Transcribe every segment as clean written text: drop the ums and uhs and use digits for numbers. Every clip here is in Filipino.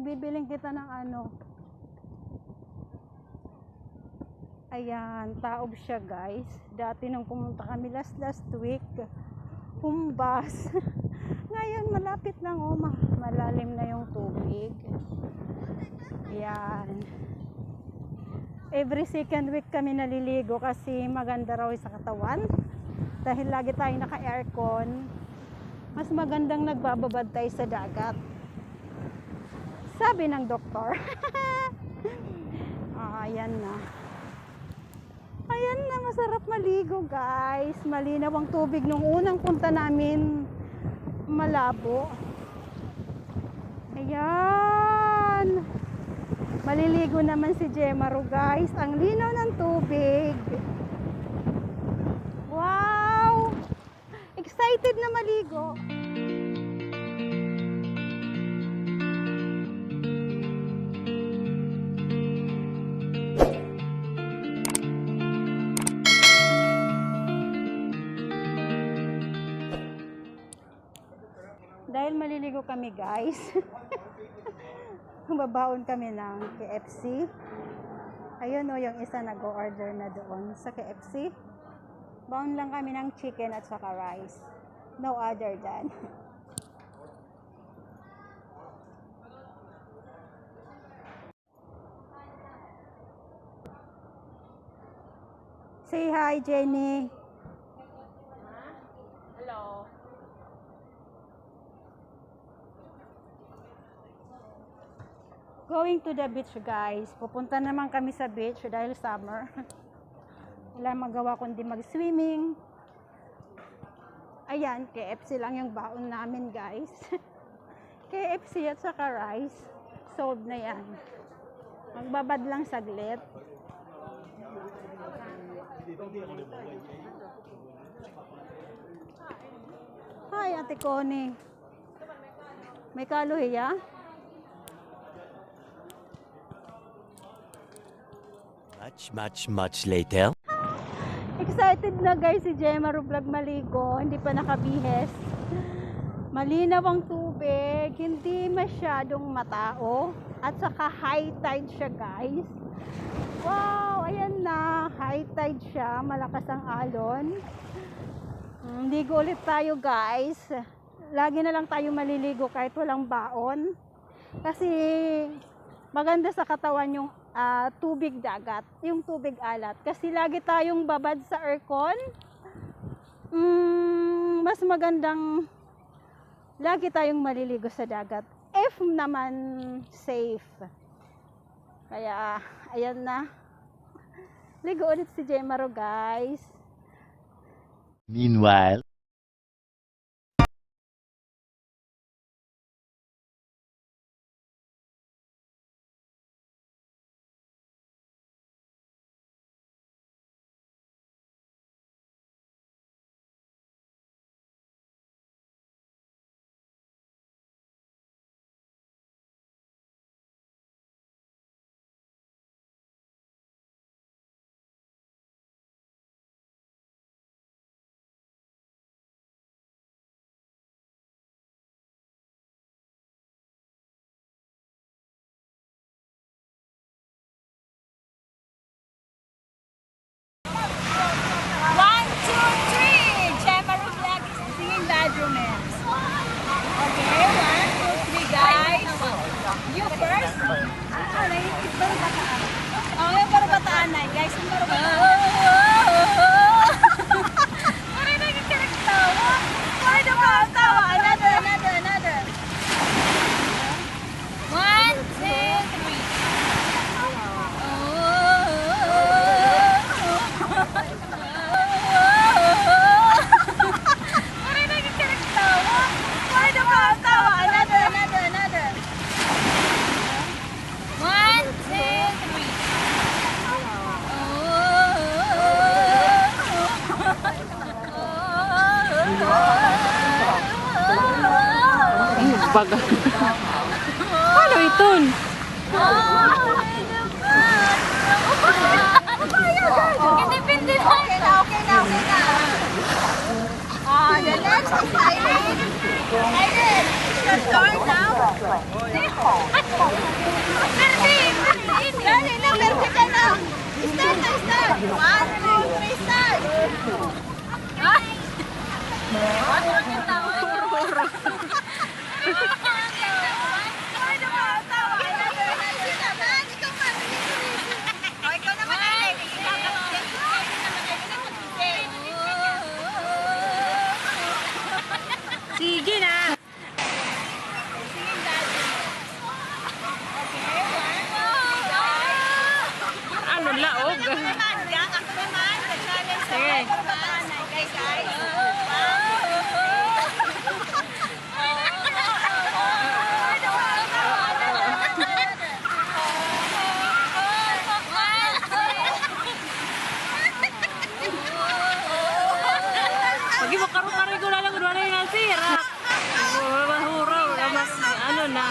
bibiling kita ng ano. Ayan, taob siya guys. Dati nung pumunta kami last week, humbas. Ngayon malapit lang, oh, malalim na yung tubig. Ayan. Every second week kami naliligo kasi maganda raw sa katawan. Dahil lagi tayong naka-aircon, mas magandang nagbababad tayo sa dagat. Sabi ng doktor. Ayan na. Ayan na, masarap maligo guys. Malinaw ang tubig nung unang punta namin. Malabo. Ayan. Maliligo naman si Jemaro guys. Ang linaw ng tubig. Wow! Excited na maligo. Dahil maliligo kami guys. Babaon kami ng KFC. Ayun o, yung isa nag-order na doon sa KFC. Baon lang kami ng chicken at saka rice. No other than. Say hi, Jenny. Hello. Going to the beach guys. Pupunta naman kami sa beach dahil summer. Wala magawa kundi mag-swimming. Ayan, KFC lang yung baon namin guys. KFC at saka rice. Sold na yan. Magbabad lang saglit. Hi, Ate Connie. May kaluhiya? Much later. Excited na guys si Jemaro Vlog maligo, hindi pa nakabihes. Malinaw ang tubig, hindi masyadong matao, at saka high tide siya guys. Wow, ayan na, high tide siya, malakas ang alon. Ligo ulit tayo guys. Lagi na lang tayo maliligo kahit walang baon. Kasi maganda sa katawan yung tubig dagat, yung tubig alat. Kasi lagi tayong babad sa aircon. Mas magandang lagi tayong maliligo sa dagat. If naman safe. Kaya, ayan na. Ligo ulit si Jemaro guys. Meanwhile, baga. Paano iton? Independent. Okay na. The next is Irene. Sige na. Ano laog? Sige. Pagi mo karo-karo ko lang wala yung nasira. Mahuraw na mas ano na.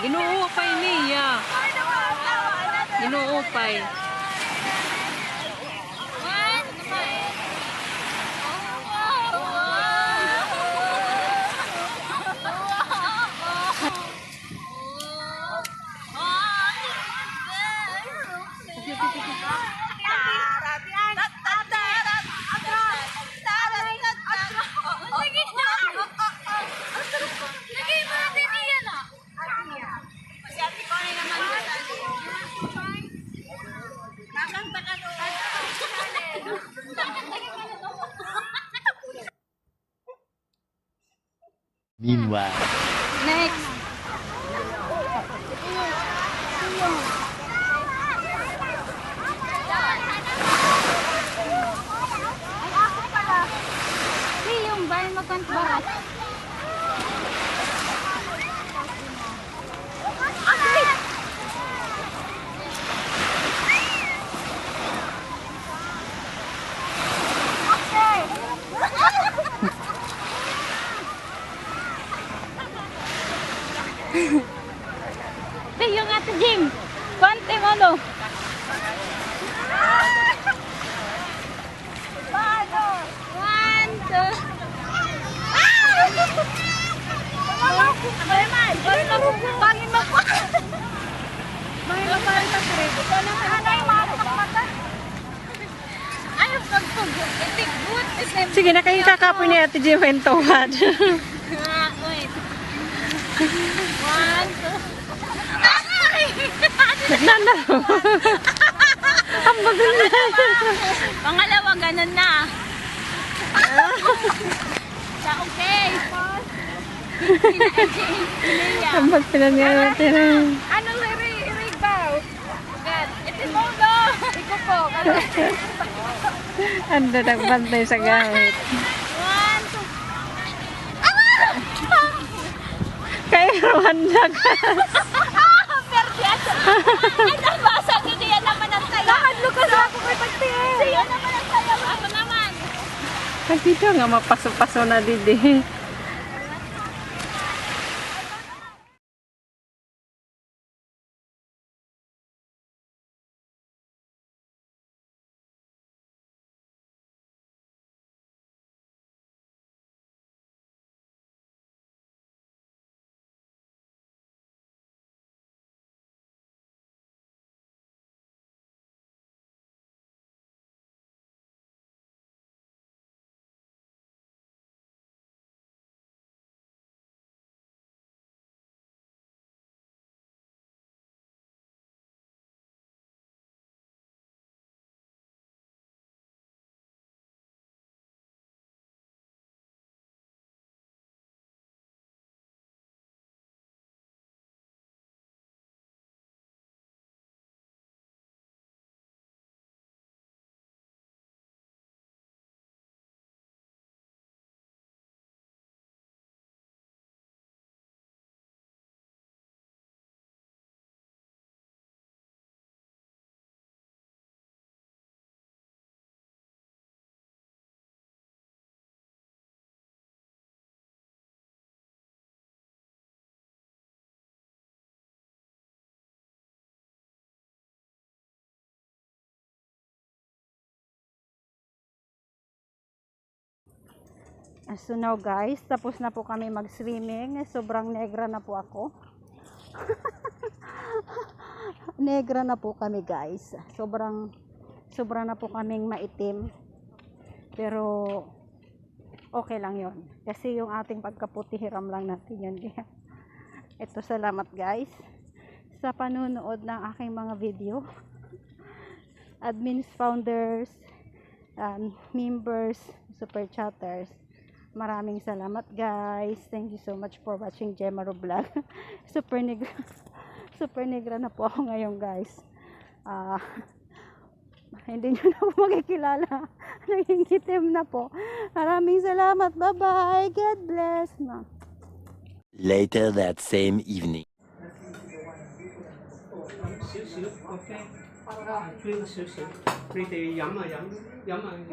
Ginuupay niya. Ginuupay. Meanwhile. Next. Yung bayan magkantbarat. Ito yung ate Jim. Konting ano. Paano? 1, 2. Bangin mo po. Bangin mo parang sa trip. Ito na ano yung mga mata. Ayaw pagpugot. Itik good. Sige na kayong kakapoy ni Ate Jim Ventuhan. Wait. 1, 2. Nagnanaro. Ang bagal na. Pangalawa, ganun na. Sa okay. Ang bagal na natin. Ano irigaw? Ito mo no. Iko po. Ando nagbantay sa gamit. 1, 2. Kaya Rwanda ka. Ay, nabasa nyo diyan naman ang sayo. Lakad mo kasi ako may pagtingin. Siya naman ang sayo. Ako naman. Dito nga mapaso-paso na didi. So now guys, tapos na po kami mag-swimming. Sobrang negra na po ako. Negra na po kami guys. Sobrang na po kaming maitim. Pero okay lang yon. Kasi yung ating pagkaputi, hiram lang natin yun. Ito, salamat guys sa panunood ng aking mga video. Admins, founders, members, super chatters. Maraming salamat guys. Thank you so much for watching Gemma Rob Vlog. Super negra na po ako ngayon guys. Hindi nyo na po makikilala. Nangingitim na po. Maraming salamat. Bye bye. God bless. Later that same evening. 少少，OK，吹個少少，你哋飲啊飲，飲啊飲。